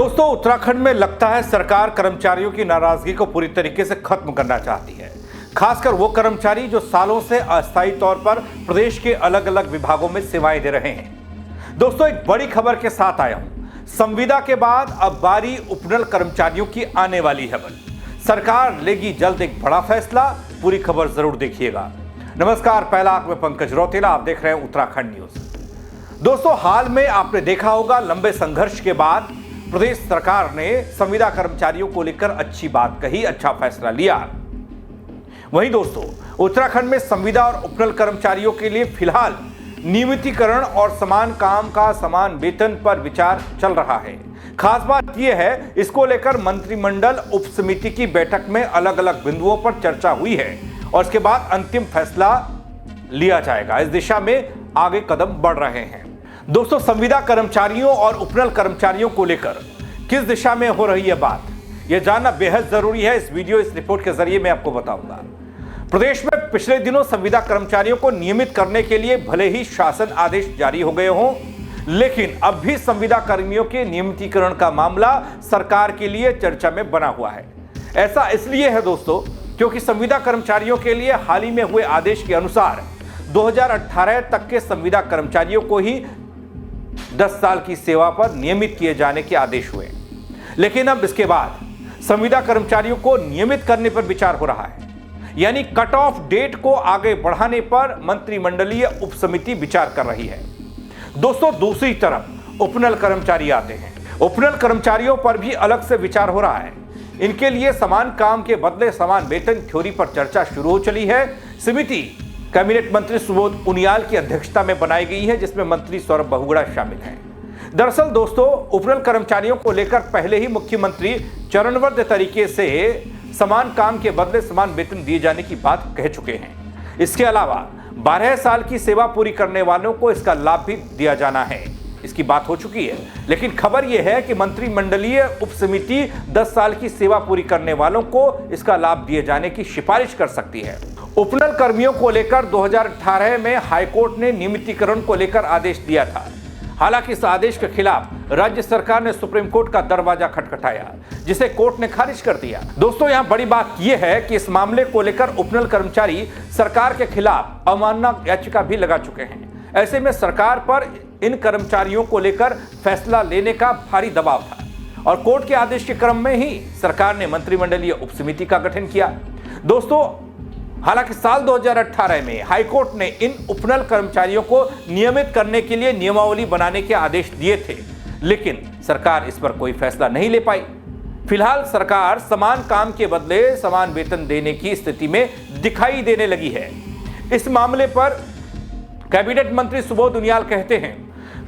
दोस्तों, उत्तराखंड में लगता है सरकार कर्मचारियों की नाराजगी को पूरी तरीके से खत्म करना चाहती है। खासकर वो कर्मचारी जो सालों से अस्थायी तौर पर प्रदेश के अलग अलग विभागों में सेवाएं दे रहे हैं। दोस्तों, एक बड़ी खबर के साथ आया हूं। संविदा के बाद अब बारी उपनल कर्मचारियों की आने वाली है। सरकार लेगी जल्द एक बड़ा फैसला। पूरी खबर जरूर देखिएगा। नमस्कार, पहला आंख में पंकज रौतेला, आप देख रहे हैं उत्तराखंड न्यूज। दोस्तों, हाल में आपने देखा होगा, लंबे संघर्ष के बाद प्रदेश सरकार ने संविदा कर्मचारियों को लेकर अच्छी बात कही, अच्छा फैसला लिया। वहीं दोस्तों, उत्तराखंड में संविदा और उपनल कर्मचारियों के लिए फिलहाल नियमितीकरण और समान काम का समान वेतन पर विचार चल रहा है। खास बात यह है, इसको लेकर मंत्रिमंडल उप समिति की बैठक में अलग अलग बिंदुओं पर चर्चा हुई है और इसके बाद अंतिम फैसला लिया जाएगा। इस दिशा में आगे कदम बढ़ रहे हैं। दोस्तों, संविदा कर्मचारियों और उपनल कर्मचारियों को लेकर किस दिशा में हो रही है बात, यह जानना बेहद जरूरी है। इस रिपोर्ट के जरिए मैं आपको बताऊंगा। प्रदेश में पिछले दिनों संविदा कर्मचारियों को नियमित करने के लिए भले ही शासन आदेश जारी हो गए हों, लेकिन अब भी संविदा कर्मियों के नियमितीकरण का मामला सरकार के लिए चर्चा में बना हुआ है। ऐसा इसलिए है दोस्तों, क्योंकि संविदा कर्मचारियों के लिए हाल ही में हुए आदेश के अनुसार 2018 तक के संविदा कर्मचारियों को ही 10 साल की सेवा पर नियमित किए जाने के आदेश हुए। लेकिन अब इसके बाद संविदा कर्मचारियों को नियमित करने पर विचार हो रहा है, यानी कट ऑफ डेट को आगे बढ़ाने पर मंत्रिमंडलीय उप समिति विचार कर रही है। दोस्तों, दूसरी तरफ उपनल कर्मचारी आते हैं। उपनल कर्मचारियों पर भी अलग से विचार हो रहा है। इनके लिए समान काम के बदले समान वेतन थ्योरी पर चर्चा शुरू हो चली है। समिति कैबिनेट मंत्री सुबोध उनियाल की अध्यक्षता में बनाई गई है, जिसमें मंत्री सौरभ बहुगुणा शामिल हैं। दरअसल दोस्तों, उपनल कर्मचारियों को लेकर पहले ही मुख्यमंत्री चरणबद्ध तरीके से समान काम के बदले समान वेतन दिए जाने की बात कह चुके हैं। इसके अलावा 12 साल की सेवा पूरी करने वालों को इसका लाभ भी दिया जाना है, इसकी बात हो चुकी है। लेकिन खबर यह है कि मंत्रिमंडलीय उप समिति 10 साल की सेवा पूरी करने वालों को इसका लाभ दिए जाने की सिफारिश कर सकती है। उपनल कर्मियों को लेकर 2018 में हाईकोर्ट ने नियमितीकरण को लेकर आदेश दिया था। हालांकि इस आदेश के खिलाफ राज्य सरकार ने सुप्रीम कोर्ट का दरवाजा खटखटाया, जिसे कोर्ट ने खारिज कर दिया। दोस्तों, यहां बड़ी बात यह है कि इस मामले को लेकर उपनल कर्मचारी सरकार के खिलाफ अवमानना याचिका भी लगा चुके हैं। ऐसे में सरकार पर इन कर्मचारियों को लेकर फैसला लेने का भारी दबाव था और कोर्ट के आदेश के क्रम में ही सरकार ने मंत्रिमंडलीय उप समिति का गठन किया। दोस्तों, हालांकि साल 2018 में हाईकोर्ट ने इन उपनल कर्मचारियों को नियमित करने के लिए नियमावली बनाने के आदेश दिए थे, लेकिन सरकार इस पर कोई फैसला नहीं ले पाई। फिलहाल सरकार समान काम के बदले समान वेतन देने की स्थिति में दिखाई देने लगी है। इस मामले पर कैबिनेट मंत्री सुबोध उनियाल कहते हैं,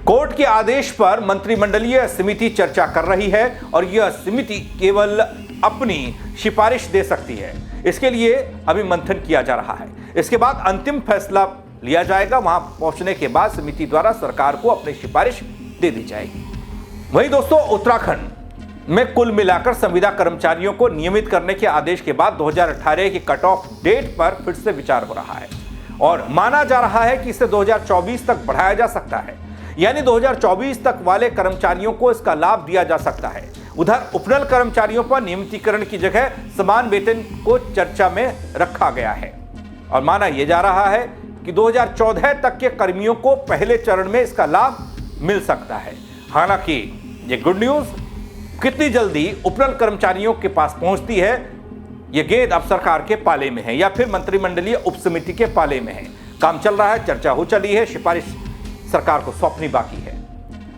कोर्ट के आदेश पर मंत्रिमंडलीय समिति चर्चा कर रही है और यह समिति केवल अपनी सिफारिश दे सकती है। इसके लिए अभी मंथन किया जा रहा है। इसके बाद अंतिम फैसला लिया जाएगा। वहां पहुंचने के बाद समिति द्वारा सरकार को अपनी सिफारिश दे दी जाएगी। वहीं दोस्तों, उत्तराखंड में कुल मिलाकर संविदा कर्मचारियों को नियमित करने के आदेश के बाद 2018 की कट ऑफ डेट पर फिर से विचार हो रहा है और माना जा रहा है कि इसे 2024 तक बढ़ाया जा सकता है, यानी 2024 तक वाले कर्मचारियों को इसका लाभ दिया जा सकता है। उधर उपनल कर्मचारियों पर नियमितीकरण की जगह समान वेतन को चर्चा में रखा गया है और माना यह जा रहा है कि 2014 तक के कर्मियों को पहले चरण में इसका लाभ मिल सकता है। हालांकि ये गुड न्यूज कितनी जल्दी उपनल कर्मचारियों के पास पहुंचती है, यह गेंद अब सरकार के पाले में है या फिर मंत्रिमंडलीय उप समिति के पाले में है। काम चल रहा है, चर्चा हो चली है, सिफारिश सरकार को सौंपनी बाकी है।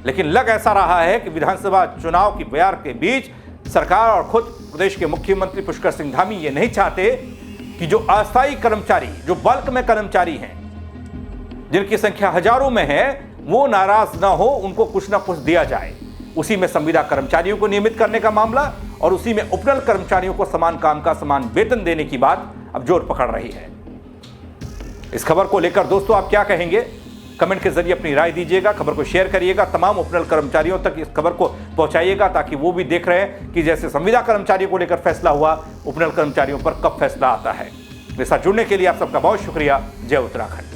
लेकिन लग ऐसा रहा है कि विधानसभा चुनाव की बयार के बीच सरकार और खुद प्रदेश के मुख्यमंत्री पुष्कर सिंह धामी ये नहीं चाहते कि जो अस्थायी कर्मचारी, जो बल्क में कर्मचारी हैं, जिनकी संख्या हजारों में है, वो नाराज ना हो, उनको कुछ ना कुछ दिया जाए। उसी में संविदा कर्मचारियों को नियमित करने का मामला और उसी में उपनल कर्मचारियों को समान काम का समान वेतन देने की बात अब जोर पकड़ रही है। इस खबर को लेकर दोस्तों आप क्या कहेंगे? कमेंट के जरिए अपनी राय दीजिएगा। खबर को शेयर करिएगा, तमाम उपनल कर्मचारियों तक इस खबर को पहुंचाइएगा ताकि वो भी देख रहे हैं कि जैसे संविदा कर्मचारियों को लेकर फैसला हुआ, उपनल कर्मचारियों पर कब फैसला आता है। मेरे साथ जुड़ने के लिए आप सबका बहुत शुक्रिया। जय उत्तराखंड।